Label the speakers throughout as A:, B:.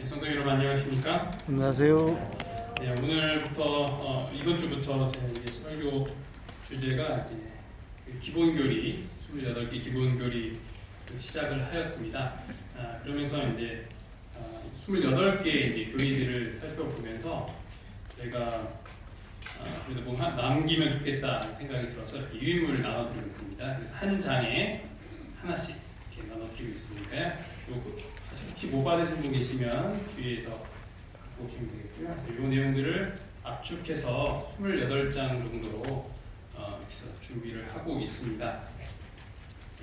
A: 성도 여러분 안녕하십니까?
B: 안녕하세요.
A: 네, 오늘부터 이번 주부터 제 이제 설교 주제가 이제 그 기본교리 28개 기본교리 시작을 하였습니다. 그러면서 이제 28개 이제 교리들을 살펴보면서 제가 그래도 뭐 남기면 좋겠다 생각이 들어서 이렇게 유인물을 나눠드리고 있습니다. 그래서 한 장에 하나씩 이렇게 나눠드리고 있으니까요. 혹시 못 받으신 분 계시면 뒤에서 보시면 되겠고요. 그래서 이 내용들을 압축해서 28장 정도로 이렇게 준비를 하고 있습니다.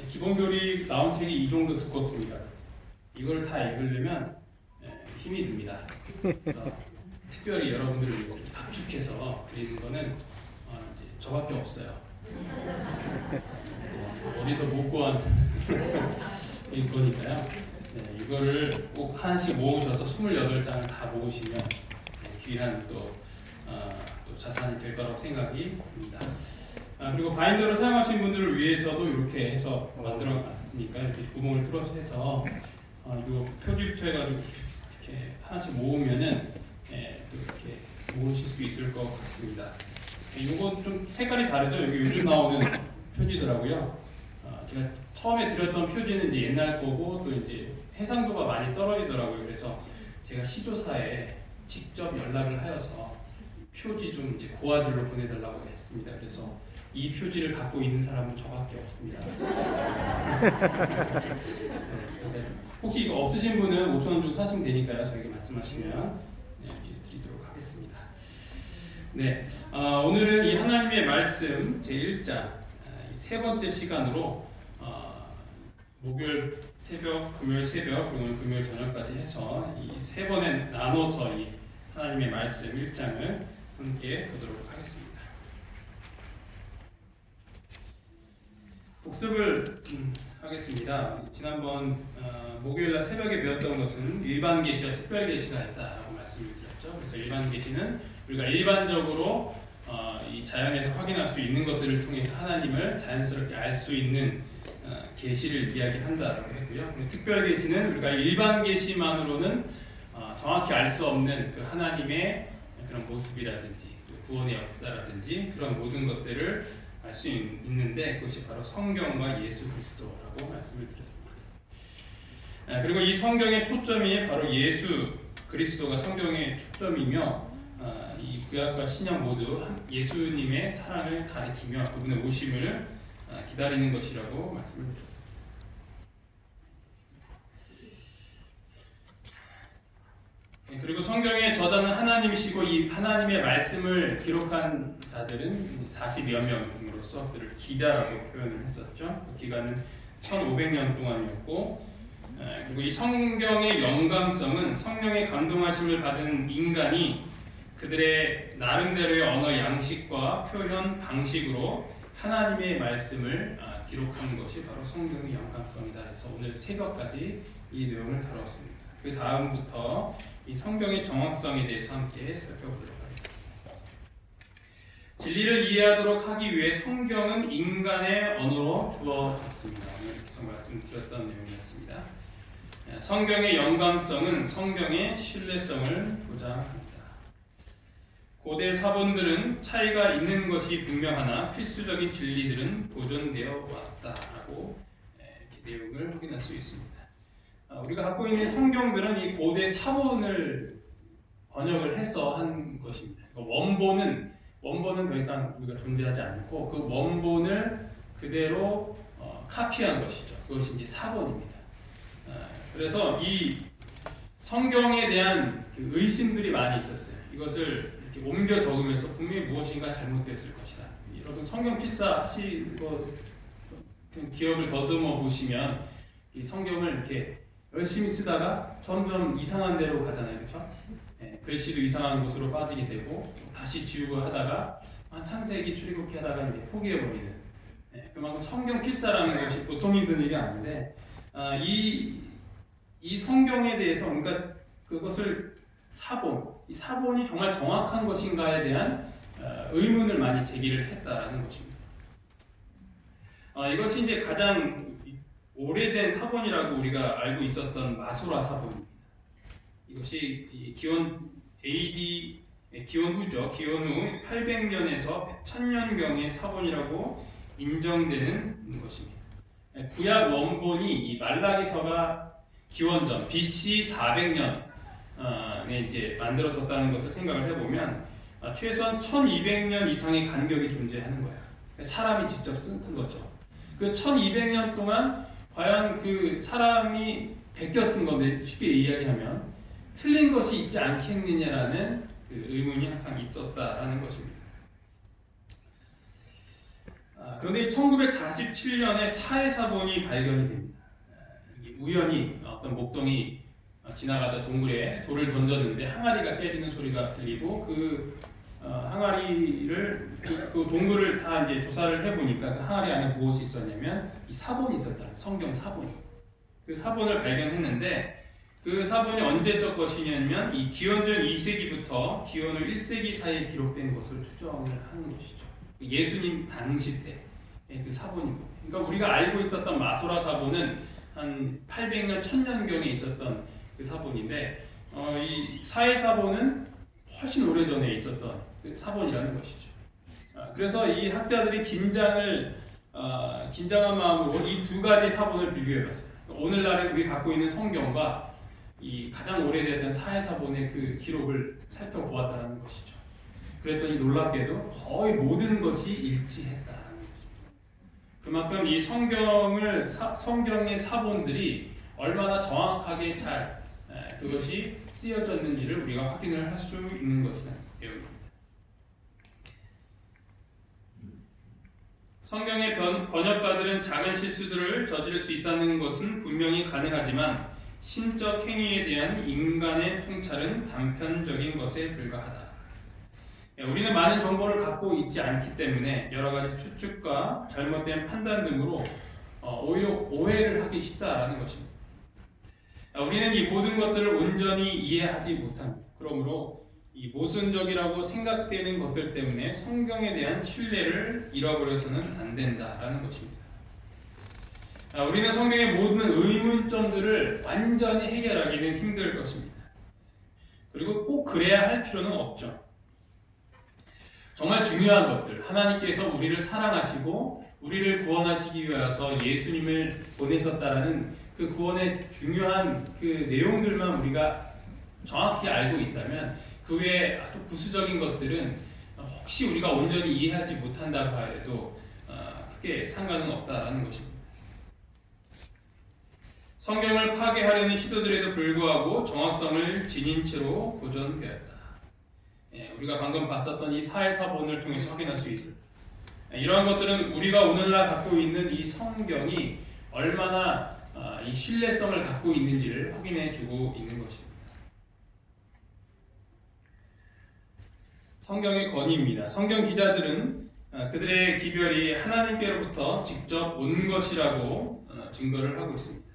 A: 기본교리 나온 책이 이 정도 두껍습니다. 이걸 다 읽으려면 힘이 듭니다. 그래서 특별히 여러분들을 위해서 압축해서 드리는 거는 이제 저밖에 없어요. 어디서 못 구한 거니까요. 네, 이거를 꼭 하나씩 모으셔서 28장을 다 모으시면 귀한 또 자산이 될 거라고 생각이 듭니다. 그리고 바인더를 사용하신 분들을 위해서도 이렇게 해서 만들어 놨으니까 이렇게 구멍을 뚫어서 해서 이거 표지부터 해가지고 이렇게 하나씩 모으면은 또 이렇게 모으실 수 있을 것 같습니다. 이건 좀 색깔이 다르죠? 여기 요즘 나오는 표지더라고요. 제가 처음에 드렸던 표지는 이제 옛날 거고 또 이제 해상도가 많이 떨어지더라고요. 그래서 제가 시조사에 직접 연락을 하여서 표지 좀 이제 고화질로 보내달라고 했습니다. 그래서 이 표지를 갖고 있는 사람은 저밖에 없습니다. 네, 혹시 이거 없으신 분은 5,000원 주고 사시면 되니까요. 저에게 말씀하시면 이렇게 드리도록 하겠습니다. 네, 오늘은 이 하나님의 말씀 제1장 세 번째 시간으로 목요일 새벽, 금요일 새벽, 그리고 금요일 저녁까지 해서 이 세 번에 나눠서 이 하나님의 말씀 1장을 함께 보도록 하겠습니다. 복습을 하겠습니다. 지난번 목요일날 새벽에 배웠던 것은 일반 계시와 특별 계시가 있다라고 말씀을 드렸죠. 그래서 일반 계시는 우리가 일반적으로 이 자연에서 확인할 수 있는 것들을 통해서 하나님을 자연스럽게 알 수 있는 계시를 이야기한다라고 했고요. 특별 계시는 우리가 일반 계시만으로는 정확히 알 수 없는 그 하나님의 그런 모습이라든지 구원의 역사라든지 그런 모든 것들을 알 수 있는데 그것이 바로 성경과 예수 그리스도라고 말씀을 드렸습니다. 그리고 이 성경의 초점이 바로 예수 그리스도가 성경의 초점이며 이 구약과 신약 모두 예수님의 사랑을 가리키며 그분의 오심을 기다리는 것이라고 말씀을 드렸습니다. 그리고 성경의 저자는 하나님이시고 이 하나님의 말씀을 기록한 자들은 40여 명으로서 그를 기자라고 표현을 했었죠. 그 기간은 1500년 동안이었고 그리고 이 성경의 영감성은 성령의 감동하심을 받은 인간이 그들의 나름대로의 언어 양식과 표현 방식으로 하나님의 말씀을 기록한 것이 바로 성경의 영감성이다 해서 오늘 새벽까지 이 내용을 다뤘습니다. 그 다음부터 이 성경의 정확성에 대해서 함께 살펴보도록 하겠습니다. 진리를 이해하도록 하기 위해 성경은 인간의 언어로 주어졌습니다. 오늘 계속 말씀드렸던 내용이었습니다. 성경의 영감성은 성경의 신뢰성을 보장합니다. 고대 사본들은 차이가 있는 것이 분명하나 필수적인 진리들은 보존되어 왔다라고 이렇게 내용을 확인할 수 있습니다. 우리가 갖고 있는 성경들은 이 고대 사본을 번역을 해서 한 것입니다. 원본은 더 이상 우리가 존재하지 않고 그 원본을 그대로 카피한 것이죠. 그것이 이제 사본입니다. 그래서 이 성경에 대한 그 의심들이 많이 있었어요. 이것을 이렇게 옮겨 적으면서 분명히 무엇인가 잘못되었을 것이다. 여러분 성경 필사 하신 거 기억을 더듬어 보시면 이 성경을 이렇게 열심히 쓰다가 점점 이상한 데로 가잖아요, 그렇죠? 글씨도 이상한 곳으로 빠지게 되고 다시 지우고 하다가 창세기 출애굽기 하다가 이제 포기해 버리는. 그만큼 성경 필사라는 것이 보통 힘든 일이 아닌데 이 성경에 대해서 그러니까 그것을 이 사본이 정말 정확한 것인가에 대한 의문을 많이 제기를 했다라는 것입니다. 이것이 이제 가장 오래된 사본이라고 우리가 알고 있었던 마소라 사본입니다. 이것이 이 기원 AD 기원 후죠. 기원 후 800년에서 1000년경의 사본이라고 인정되는 것입니다. 구약 원본이 이 말라기서가 기원전 BC 400년에 이제 만들어졌다는 것을 생각을 해보면 최소한 1200년 이상의 간격이 존재하는 거예요. 사람이 직접 쓴 거죠. 그 1200년 동안 과연 그 사람이 베껴 쓴 건데, 쉽게 이야기하면 틀린 것이 있지 않겠느냐라는 그 의문이 항상 있었다라는 것입니다. 그런데 1947년에 사해사본이 발견이 됩니다. 우연히 어떤 목동이 지나가다 동굴에 돌을 던졌는데 항아리가 깨지는 소리가 들리고 그 항아리를 그 동굴을 다 이제 조사를 해보니까 그 항아리 안에 무엇이 있었냐면 이 사본이 있었다. 성경 사본이. 그 사본을 발견했는데 그 사본이 언제적 것이냐면 이 기원전 2세기부터 기원 후 1세기 사이에 기록된 것으로 추정을 하는 것이죠. 예수님 당시 때 그 사본이고, 그러니까 우리가 알고 있었던 마소라 사본은 한 800년, 1000년경에 있었던 그 사본인데 이 사해 사본은 훨씬 오래전에 있었던 그 사본이라는 것이죠. 그래서 이 학자들이 긴장한 마음으로 이 두 가지 사본을 비교해봤어요. 오늘날에 우리 갖고 있는 성경과 이 가장 오래됐던 사해사본의 그 기록을 살펴보았다는 것이죠. 그랬더니 놀랍게도 거의 모든 것이 일치했다는 것입니다. 그만큼 이 성경의 사본들이 얼마나 정확하게 잘 그것이 쓰여졌는지를 우리가 확인을 할 수 있는 것은 내용입니다. 성경의 번역가들은 작은 실수들을 저지를 수 있다는 것은 분명히 가능하지만 신적 행위에 대한 인간의 통찰은 단편적인 것에 불과하다. 우리는 많은 정보를 갖고 있지 않기 때문에 여러 가지 추측과 잘못된 판단 등으로 오히려 오해를 하기 쉽다라는 것입니다. 우리는 이 모든 것들을 온전히 이해하지 못합니다. 그러므로 이 모순적이라고 생각되는 것들 때문에 성경에 대한 신뢰를 잃어버려서는 안 된다라는 것입니다. 우리는 성경의 모든 의문점들을 완전히 해결하기는 힘들 것입니다. 그리고 꼭 그래야 할 필요는 없죠. 정말 중요한 것들, 하나님께서 우리를 사랑하시고 우리를 구원하시기 위해서 예수님을 보내셨다라는 그 구원의 중요한 그 내용들만 우리가 정확히 알고 있다면 그 외에 아주 부수적인 것들은 혹시 우리가 온전히 이해하지 못한다고 하여도 크게 상관은 없다라는 것입니다. 성경을 파괴하려는 시도들에도 불구하고 정확성을 지닌 채로 보존되었다. 우리가 방금 봤었던 이 사해사본을 통해서 확인할 수 있습니다. 이러한 것들은 우리가 오늘날 갖고 있는 이 성경이 얼마나 이 신뢰성을 갖고 있는지를 확인해 주고 있는 것입니다. 성경의 권위입니다. 성경 기자들은 그들의 기별이 하나님께로부터 직접 온 것이라고 증거를 하고 있습니다.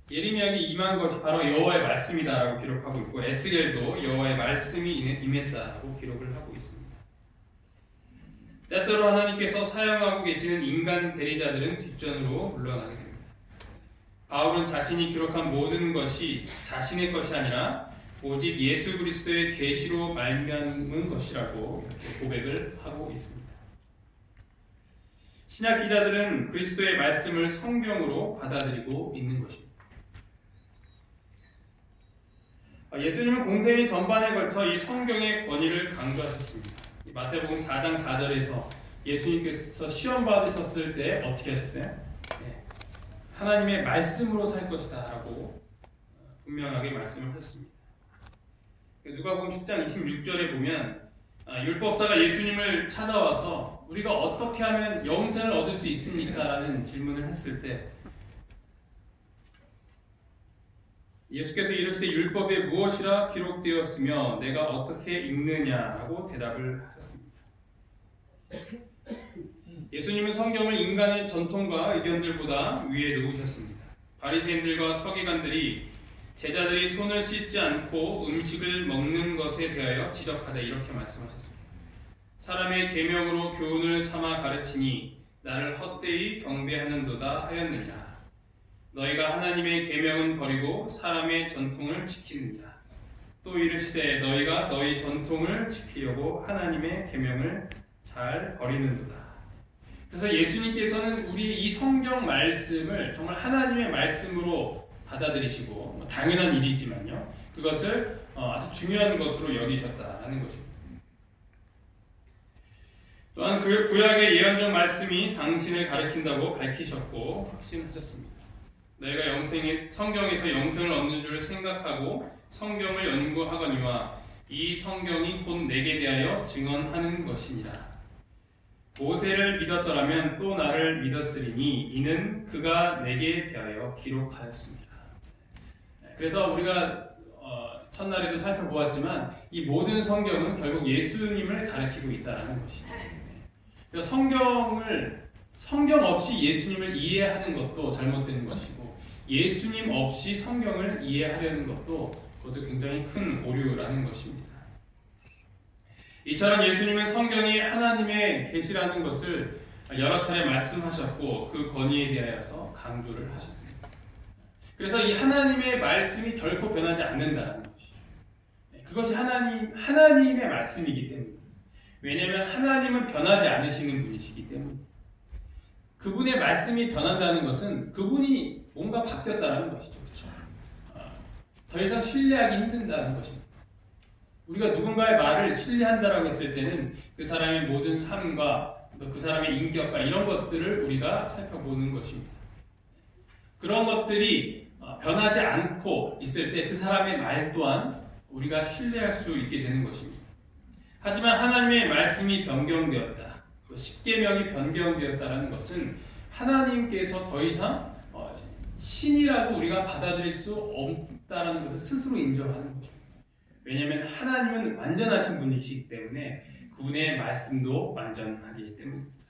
A: 예레미야에게 임한 것이 바로 여호와의 말씀이다라고 기록하고 있고, 에스겔도 여호와의 말씀이 임했다라고 기록을 하고 있습니다. 때때로 하나님께서 사용하고 계시는 인간 대리자들은 뒷전으로 물러나게 됩니다. 바울은 자신이 기록한 모든 것이 자신의 것이 아니라 오직 예수 그리스도의 계시로 말미암은 것이라고 이렇게 고백을 하고 있습니다. 신약 기자들은 그리스도의 말씀을 성경으로 받아들이고 있는 것입니다. 예수님은 공생의 전반에 걸쳐 이 성경의 권위를 강조하셨습니다. 마태복음 4장 4절에서 예수님께서 시험 받으셨을 때 어떻게 하셨어요? 하나님의 말씀으로 살 것이다 라고 분명하게 말씀을 하셨습니다. 누가복음 10장 26절에 보면 율법사가 예수님을 찾아와서 우리가 어떻게 하면 영생을 얻을 수 있습니까? 라는 질문을 했을 때 예수께서 이르시되 율법에 무엇이라 기록되었으며 내가 어떻게 읽느냐라고 대답을 하셨습니다. 예수님은 성경을 인간의 전통과 의견들보다 위에 놓으셨습니다. 바리새인들과 서기관들이 제자들이 손을 씻지 않고 음식을 먹는 것에 대하여 지적하자 이렇게 말씀하셨습니다. 사람의 계명으로 교훈을 삼아 가르치니 나를 헛되이 경배하는도다 하였느니라. 너희가 하나님의 계명은 버리고 사람의 전통을 지키느냐. 또 이르시되 너희가 너희 전통을 지키려고 하나님의 계명을 잘 버리는도다. 그래서 예수님께서는 우리 이 성경 말씀을 정말 하나님의 말씀으로 받아들이시고 당연한 일이지만요, 그것을 아주 중요한 것으로 여기셨다라는 것입니다. 또한 그 구약의 예언적 말씀이 당신을 가리킨다고 밝히셨고 확신하셨습니다. 너희가 성경에서 영생을 얻는 줄 생각하고 성경을 연구하거니와 이 성경이 곧 내게 대하여 증언하는 것이니라. 모세를 믿었더라면 또 나를 믿었으리니 이는 그가 내게 대하여 기록하였습니다. 그래서 우리가 첫날에도 살펴보았지만 이 모든 성경은 결국 예수님을 가리키고 있다는 것이죠. 그래서 성경 없이 예수님을 이해하는 것도 잘못된 것이고, 예수님 없이 성경을 이해하려는 것도 그것도 굉장히 큰 오류라는 것입니다. 이처럼 예수님은 성경이 하나님의 계시라는 것을 여러 차례 말씀하셨고 그 권위에 대하여서 강조를 하셨습니다. 그래서 이 하나님의 말씀이 결코 변하지 않는다는 것이죠. 그것이 하나님의 말씀이기 때문입니다. 왜냐하면 하나님은 변하지 않으시는 분이시기 때문입니다. 그분의 말씀이 변한다는 것은 그분이 뭔가 바뀌었다는 것이죠. 그렇죠? 더 이상 신뢰하기 힘든다는 것입니다. 우리가 누군가의 말을 신뢰한다라고 했을 때는 그 사람의 모든 삶과 그 사람의 인격과 이런 것들을 우리가 살펴보는 것입니다. 그런 것들이 변하지 않고 있을 때 그 사람의 말 또한 우리가 신뢰할 수 있게 되는 것입니다. 하지만 하나님의 말씀이 변경되었다, 십계명이 변경되었다는 것은 하나님께서 더 이상 신이라고 우리가 받아들일 수 없다는 것을 스스로 인정하는 것입니다. 왜냐하면 하나님은 완전하신 분이시기 때문에 그분의 말씀도 완전하기 때문입니다.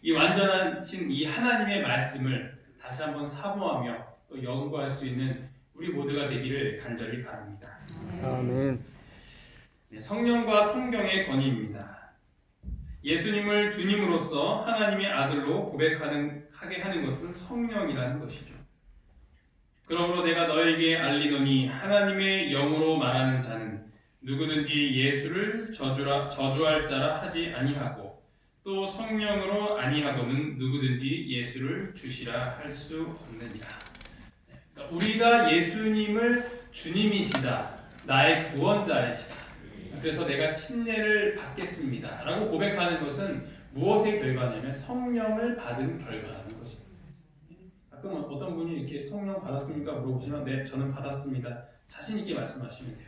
A: 이 완전하신 이 하나님의 말씀을 다시 한번 사모하며 또 연구할 수 있는 우리 모두가 되기를 간절히 바랍니다.
B: 아멘.
A: 성령과 성경의 권위입니다. 예수님을 주님으로서 하나님의 아들로 고백하게 하는 것은 성령이라는 것이죠. 그러므로 내가 너에게 알리노니 하나님의 영으로 말하는 자는 누구든지 예수를 저주할 자라 하지 아니하고 또 성령으로 아니하고는 누구든지 예수를 주시라 할 수 없느니라. 그러니까 우리가 예수님을 주님이시다, 나의 구원자이시다, 그래서 내가 침례를 받겠습니다 라고 고백하는 것은 무엇의 결과냐면 성령을 받은 결과라는 것입니다. 가끔 어떤 분이 이렇게 성령 받았습니까? 물어보시면 네, 저는 받았습니다. 자신 있게 말씀하시면 돼요.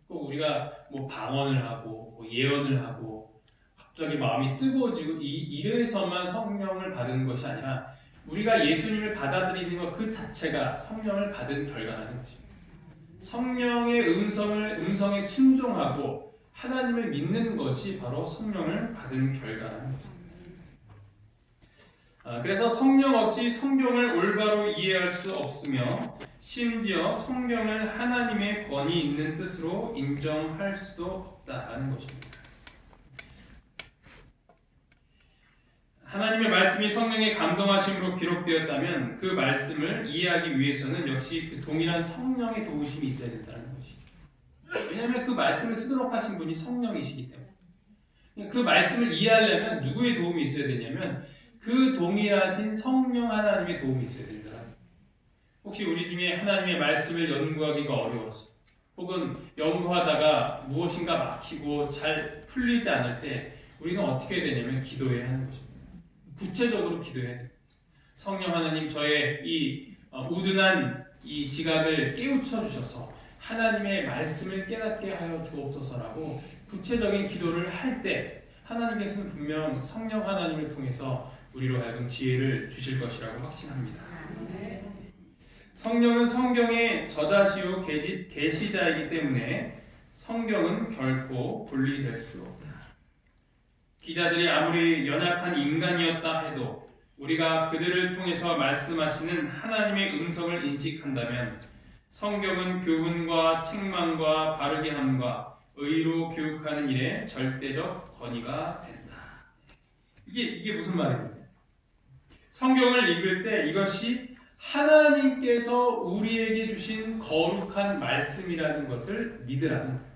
A: 꼭 우리가 방언을 하고 예언을 하고 갑자기 마음이 뜨거워지고 이래서만 성령을 받은 것이 아니라 우리가 예수님을 받아들이는 것 그 자체가 성령을 받은 결과라는 것입니다. 성령의 음성에 순종하고 하나님을 믿는 것이 바로 성령을 받은 결과라는 것입니다. 그래서 성령 없이 성경을 올바로 이해할 수 없으며 심지어 성경을 하나님의 권위 있는 뜻으로 인정할 수도 없다라는 것입니다. 하나님의 말씀이 성령의 감동하심으로 기록되었다면 그 말씀을 이해하기 위해서는 역시 그 동일한 성령의 도우심이 있어야 된다는 것이죠. 왜냐하면 그 말씀을 쓰도록 하신 분이 성령이시기 때문에 그 말씀을 이해하려면 누구의 도움이 있어야 되냐면 그 동일하신 성령 하나님의 도움이 있어야 된다. 혹시 우리 중에 하나님의 말씀을 연구하기가 어려워서 혹은 연구하다가 무엇인가 막히고 잘 풀리지 않을 때 우리는 어떻게 해야 되냐면 기도해야 하는 것입니다. 구체적으로 기도해야 됩니다. 성령 하나님, 저의 이 우둔한 이 지각을 깨우쳐 주셔서 하나님의 말씀을 깨닫게 하여 주옵소서라고 구체적인 기도를 할 때 하나님께서는 분명 성령 하나님을 통해서 우리로 하여금 지혜를 주실 것이라고 확신합니다. 성령은 성경의 저자시요 계시자이기 때문에 성경은 결코 분리될 수 없다. 기자들이 아무리 연약한 인간이었다 해도 우리가 그들을 통해서 말씀하시는 하나님의 음성을 인식한다면 성경은 교훈과 책망과 바르게 함과 의로 교육하는 일에 절대적 권위가 된다. 이게 무슨 말입니까? 성경을 읽을 때 이것이 하나님께서 우리에게 주신 거룩한 말씀이라는 것을 믿으라는 거예요.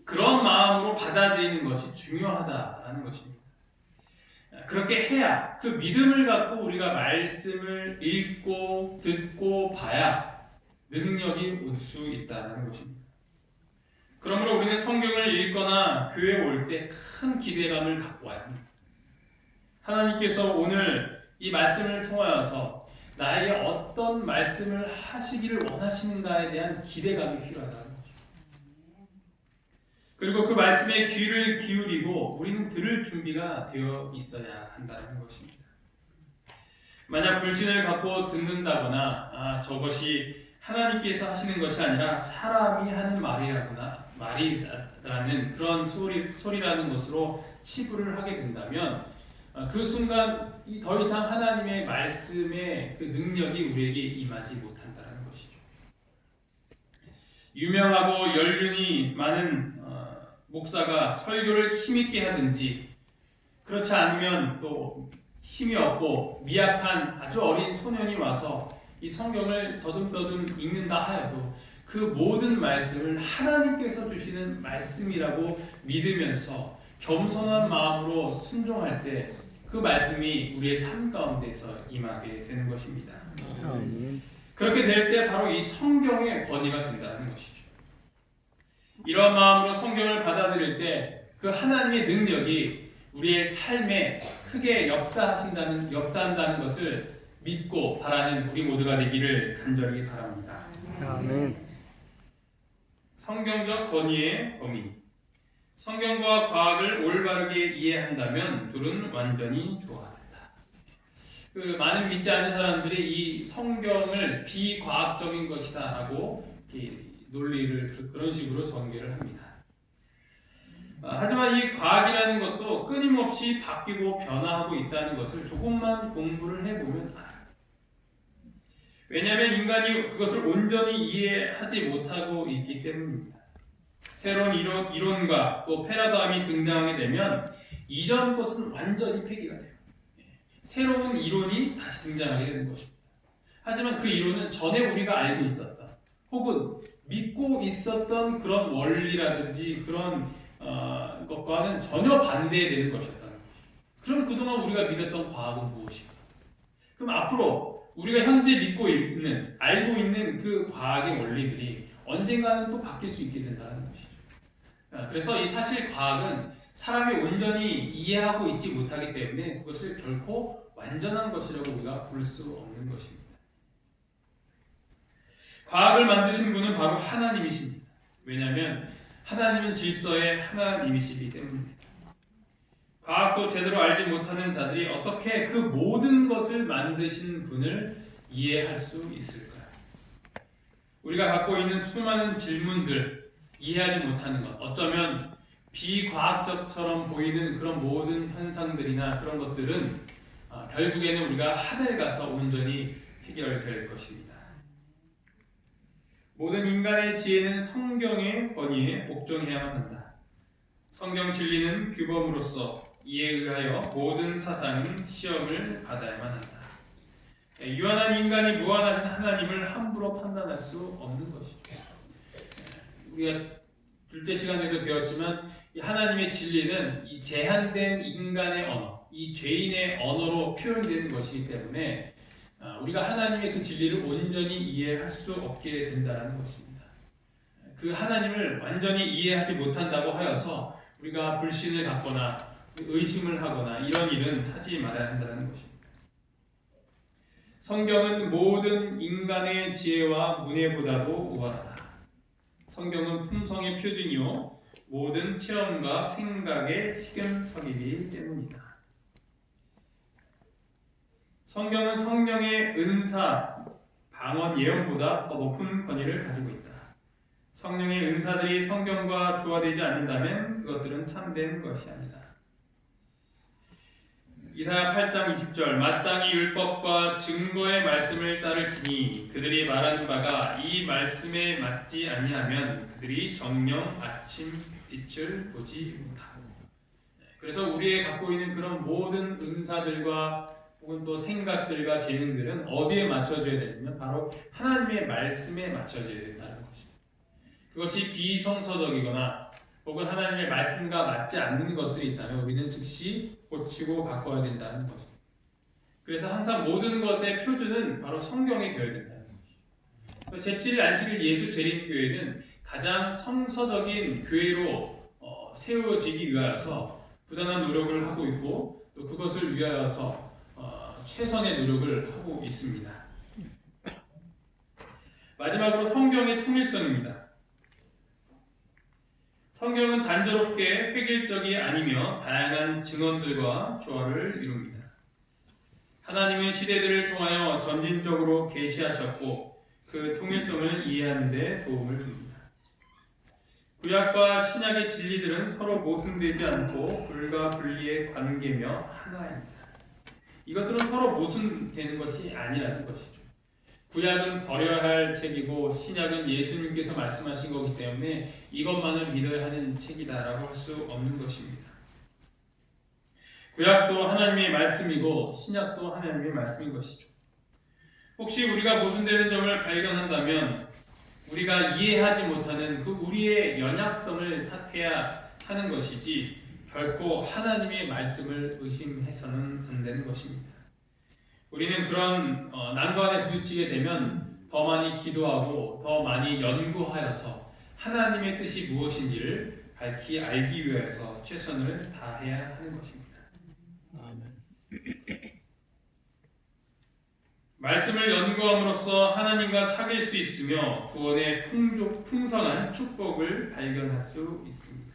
A: 그런 마음으로 받아들이는 것이 중요하다라는 것입니다. 그렇게 해야 그 믿음을 갖고 우리가 말씀을 읽고 듣고 봐야 능력이 올 수 있다는 것입니다. 그러므로 우리는 성경을 읽거나 교회에 올 때 큰 기대감을 갖고 와야 합니다. 하나님께서 오늘 이 말씀을 통하여서 나에게 어떤 말씀을 하시기를 원하시는가에 대한 기대감이 필요하다는 것입니다. 그리고 그 말씀에 귀를 기울이고 우리는 들을 준비가 되어 있어야 한다는 것입니다. 만약 불신을 갖고 듣는다거나 저것이 하나님께서 하시는 것이 아니라 사람이 하는 말이라는 그런 소리라는 것으로 치부를 하게 된다면 그 순간 더 이상 하나님의 말씀의 그 능력이 우리에게 임하지 못한다는 것이죠. 유명하고 연륜이 많은 목사가 설교를 힘있게 하든지 그렇지 않으면 또 힘이 없고 미약한 아주 어린 소년이 와서 이 성경을 더듬더듬 읽는다 하여도 그 모든 말씀을 하나님께서 주시는 말씀이라고 믿으면서 겸손한 마음으로 순종할 때 그 말씀이 우리의 삶 가운데서 임하게 되는 것입니다. 그렇게 될 때 바로 이 성경의 권위가 된다는 것이죠. 이런 마음으로 성경을 받아들일 때 그 하나님의 능력이 우리의 삶에 크게 역사한다는 것을 믿고 바라는 우리 모두가 되기를 간절히 바랍니다.
B: 아멘.
A: 성경적 권위의 범위. 성경과 과학을 올바르게 이해한다면 둘은 완전히 조화된다. 많은 믿지 않는 사람들이 이 성경을 비과학적인 것이다라고 논리를 그런 식으로 전개를 합니다. 하지만 이 과학이라는 것도 끊임없이 바뀌고 변화하고 있다는 것을 조금만 공부를 해보면 알아요. 왜냐하면 인간이 그것을 온전히 이해하지 못하고 있기 때문입니다. 새로운 이론과 또 패러다임이 등장하게 되면 이전 것은 완전히 폐기가 돼요. 새로운 이론이 다시 등장하게 되는 것입니다. 하지만 그 이론은 전에 우리가 알고 있었던 혹은 믿고 있었던 그런 원리라든지 그런 것과는 전혀 반대되는 것이었다는 것이죠. 그럼 그동안 우리가 믿었던 과학은 무엇인가? 그럼 앞으로 우리가 현재 믿고 있는, 알고 있는 그 과학의 원리들이 언젠가는 또 바뀔 수 있게 된다는 것이죠. 그래서 이 사실 과학은 사람이 온전히 이해하고 있지 못하기 때문에 그것을 결코 완전한 것이라고 우리가 부를 수 없는 것입니다. 과학을 만드신 분은 바로 하나님이십니다. 왜냐하면 하나님은 질서의 하나님이시기 때문입니다. 과학도 제대로 알지 못하는 자들이 어떻게 그 모든 것을 만드신 분을 이해할 수 있을까요? 우리가 갖고 있는 수많은 질문들, 이해하지 못하는 것, 어쩌면 비과학적처럼 보이는 그런 모든 현상들이나 그런 것들은 결국에는 우리가 하늘 가서 온전히 해결될 것입니다. 모든 인간의 지혜는 성경의 권위에 복종해야만 한다. 성경 진리는 규범으로서 이에 의하여 모든 사상은 시험을 받아야만 한다. 유한한 인간이 무한하신 하나님을 함부로 판단할 수 없는 것이죠. 우리가 둘째 시간에도 배웠지만 이 하나님의 진리는 이 제한된 인간의 언어, 이 죄인의 언어로 표현되는 것이기 때문에 우리가 하나님의 그 진리를 온전히 이해할 수 없게 된다는 것입니다. 그 하나님을 완전히 이해하지 못한다고 하여서 우리가 불신을 갖거나 의심을 하거나 이런 일은 하지 말아야 한다는 것입니다. 성경은 모든 인간의 지혜와 문해보다도 우월하다. 성경은 품성의 표준이요 모든 체험과 생각의 시금석이기 때문이다. 성경은 성령의 은사, 방언 예언보다 더 높은 권위를 가지고 있다. 성령의 은사들이 성경과 조화되지 않는다면 그것들은 참된 것이 아니다. 이사야 8장 20절 마땅히 율법과 증거의 말씀을 따를지니 그들이 말하는 바가 이 말씀에 맞지 아니하면 그들이 정녕 아침 빛을 보지 못하고. 그래서 우리의 갖고 있는 그런 모든 은사들과 혹은 또 생각들과 재능들은 어디에 맞춰져야 되냐면 바로 하나님의 말씀에 맞춰져야 된다는 것입니다. 그것이 비성서적이거나 혹은 하나님의 말씀과 맞지 않는 것들이 있다면 우리는 즉시 고치고 바꿔야 된다는 것입니다. 그래서 항상 모든 것의 표준은 바로 성경이 되어야 된다는 것이죠. 제7일 안식일 예수 재림교회는 가장 성서적인 교회로 세워지기 위하여서 부단한 노력을 하고 있고 또 그것을 위하여서 최선의 노력을 하고 있습니다. 마지막으로 성경의 통일성입니다. 성경은 단조롭게 획일적이 아니며 다양한 증언들과 조화를 이룹니다. 하나님은 시대들을 통하여 점진적으로 계시하셨고 그 통일성을 이해하는 데 도움을 줍니다. 구약과 신약의 진리들은 서로 모순되지 않고 불과 분리의 관계며 하나입니다. 이것들은 서로 모순되는 것이 아니라는 것이죠. 구약은 버려야 할 책이고 신약은 예수님께서 말씀하신 거기 때문에 이것만을 믿어야 하는 책이다라고 할 수 없는 것입니다. 구약도 하나님의 말씀이고 신약도 하나님의 말씀인 것이죠. 혹시 우리가 모순되는 점을 발견한다면 우리가 이해하지 못하는 그 우리의 연약성을 탓해야 하는 것이지 결코 하나님의 말씀을 의심해서는 안 되는 것입니다. 우리는 그런 난관에 부딪히게 되면 더 많이 기도하고 더 많이 연구하여서 하나님의 뜻이 무엇인지를 밝히 알기 위해서 최선을 다해야 하는 것입니다. 말씀을 연구함으로써 하나님과 사귈 수 있으며 구원의 풍성한 축복을 발견할 수 있습니다.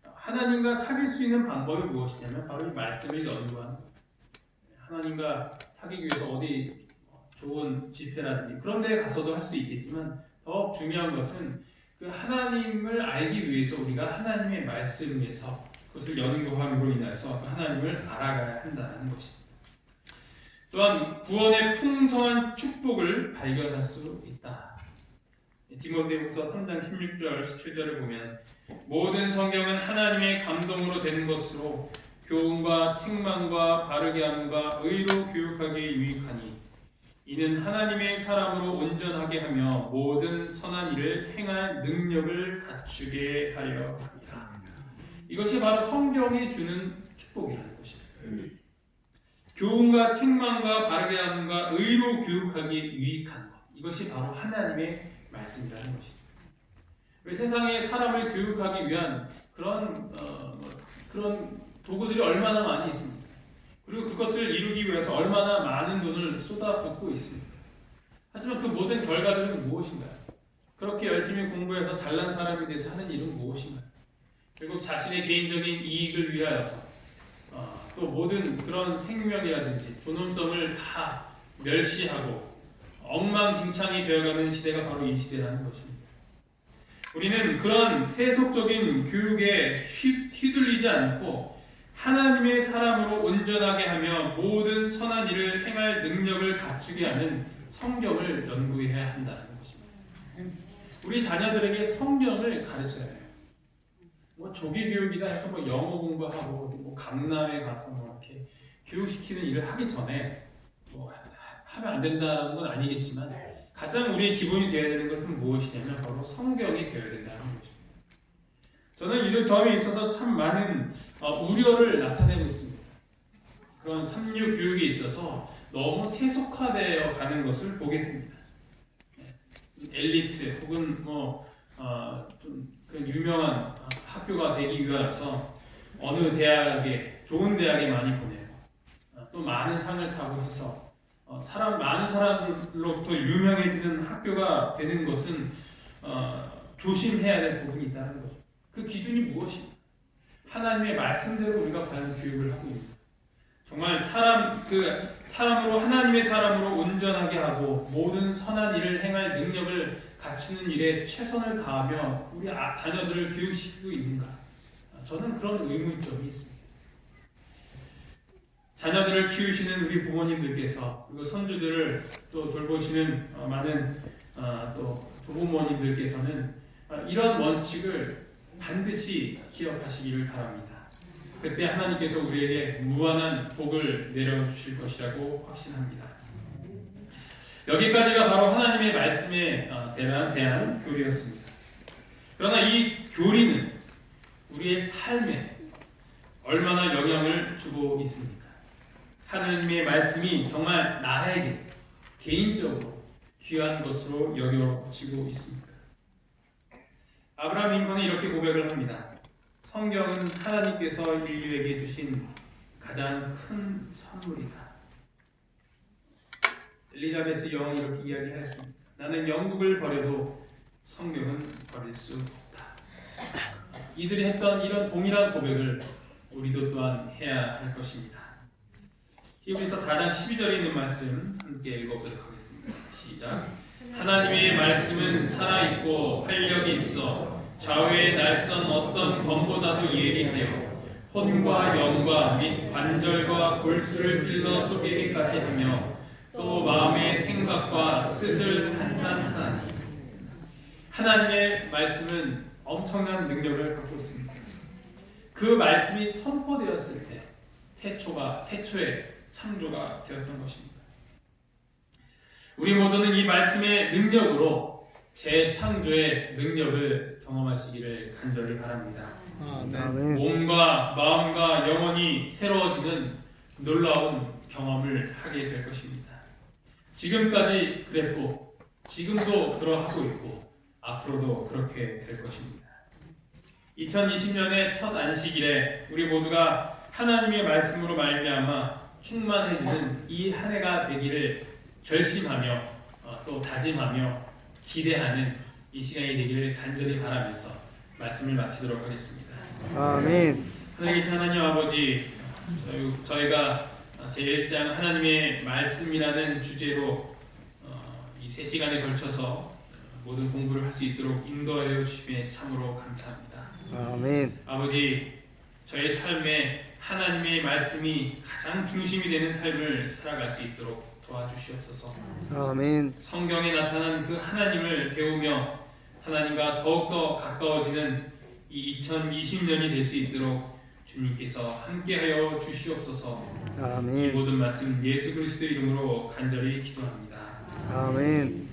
A: 하나님과 사귈 수 있는 방법이 무엇이냐면 바로 이 말씀을 연구하는 것. 하나님과 사귀기 위해서 어디 좋은 집회라든지 그런 데 가서도 할 수 있겠지만 더 중요한 것은 그 하나님을 알기 위해서 우리가 하나님의 말씀에서 그것을 연구함으로 인해서 그 하나님을 알아가야 한다는 것입니다. 또한 구원의 풍성한 축복을 발견할 수 있다. 디모데후서 3장 16절 17절을 보면 모든 성경은 하나님의 감동으로 된 것으로 교훈과 책망과 바르게 함과 의로 교육하기에 유익하니 이는 하나님의 사람으로 온전하게 하며 모든 선한 일을 행할 능력을 갖추게 하려 합니다. 이것이 바로 성경이 주는 축복이라는 것입니다. 교훈과 책망과 바르게 함과 의로 교육하기에 유익한 것, 이것이 바로 하나님의 말씀이라는 것이죠. 왜 세상에 사람을 교육하기 위한 그런 도구들이 얼마나 많이 있습니까? 그리고 그것을 이루기 위해서 얼마나 많은 돈을 쏟아붓고 있습니까? 하지만 그 모든 결과들은 무엇인가요? 그렇게 열심히 공부해서 잘난 사람이 돼서 하는 일은 무엇인가요? 결국 자신의 개인적인 이익을 위하여서 또 모든 그런 생명이라든지 존엄성을 다 멸시하고 엉망진창이 되어가는 시대가 바로 이 시대라는 것입니다. 우리는 그런 세속적인 교육에 휘둘리지 않고 하나님의 사람으로 온전하게 하며 모든 선한 일을 행할 능력을 갖추게 하는 성경을 연구해야 한다는 것입니다. 우리 자녀들에게 성경을 가르쳐야 해요. 조기 교육이다 해서 영어 공부하고 강남에 가서 이렇게 교육시키는 일을 하기 전에 하면 안 된다는 건 아니겠지만 가장 우리의 기본이 되어야 되는 것은 무엇이냐면 바로 성경이 되어야 된다는 것입니다. 저는 이런 점에 있어서 참 많은 우려를 나타내고 있습니다. 그런 삼육 교육에 있어서 너무 세속화되어 가는 것을 보게 됩니다. 엘리트 혹은 좀 그런 유명한 학교가 되기 위해서 어느 대학에 좋은 대학에 많이 보내고 또 많은 상을 타고 해서 많은 사람들로부터 유명해지는 학교가 되는 것은 조심해야 될 부분이 있다는 거죠. 그 기준이 무엇입니까? 하나님의 말씀대로 우리가 과연 교육을 하고 있는가? 정말 사람으로 하나님의 사람으로 온전하게 하고 모든 선한 일을 행할 능력을 갖추는 일에 최선을 다하며 우리 자녀들을 교육시키고 있는가? 저는 그런 의문점이 있습니다. 자녀들을 키우시는 우리 부모님들께서 그리고 손주들을 또 돌보시는 많은 또 조부모님들께서는 이런 원칙을 반드시 기억하시기를 바랍니다. 그때 하나님께서 우리에게 무한한 복을 내려주실 것이라고 확신합니다. 여기까지가 바로 하나님의 말씀에 대한 교리였습니다. 그러나 이 교리는 우리의 삶에 얼마나 영향을 주고 있습니까? 하나님의 말씀이 정말 나에게 개인적으로 귀한 것으로 여겨지고 있습니다. 아브라함 링컨은 이렇게 고백을 합니다. 성경은 하나님께서 인류에게 주신 가장 큰 선물이다. 엘리자베스 여왕이 이렇게 이야기하였습니다. 나는 영국을 버려도 성경은 버릴 수 없다. 이들이 했던 이런 동일한 고백을 우리도 또한 해야 할 것입니다. 히브리서 4장 12절에 있는 말씀 함께 읽어보도록 하겠습니다. 시작. 하나님의 말씀은 살아있고 활력이 있어 좌우의 날선 어떤 검보다도 예리하여 혼과 영과 및 관절과 골수를 찔러 쪼개기까지 하며 또 마음의 생각과 뜻을 판단하나니. 하나님의 말씀은 엄청난 능력을 갖고 있습니다. 그 말씀이 선포되었을 때 태초에 창조가 되었던 것입니다. 우리 모두는 이 말씀의 능력으로 재창조의 능력을 경험하시기를 간절히 바랍니다.
B: 아멘.
A: 몸과 마음과 영혼이 새로워지는 놀라운 경험을 하게 될 것입니다. 지금까지 그랬고 지금도 그러하고 있고 앞으로도 그렇게 될 것입니다. 2020년의 첫 안식일에 우리 모두가 하나님의 말씀으로 말미암아 충만해지는 이 한 해가 되기를 결심하며 또 다짐하며 기대하는 이 시간이 되기를 간절히 바라면서 말씀을 마치도록 하겠습니다.
B: 아멘.
A: 하나님 하나님 아버지, 저희가 제1장 하나님의 말씀이라는 주제로 이 3시간에 걸쳐서 모든 공부를 할 수 있도록 인도하여 주심에 참으로 감사합니다.
B: 아멘.
A: 아버지, 저의 삶에 하나님의 말씀이 가장 중심이 되는 삶을 살아갈 수 있도록 도와주시옵소서.
B: 아멘.
A: 성경에 나타난 그 하나님을 배우며 하나님과 더욱더 가까워지는 이 2020년이 될 수 있도록 주님께서 함께하여 주시옵소서. 이
B: 아멘.
A: 모든 말씀 예수 그리스도 이름으로 간절히 기도합니다.
B: 아멘.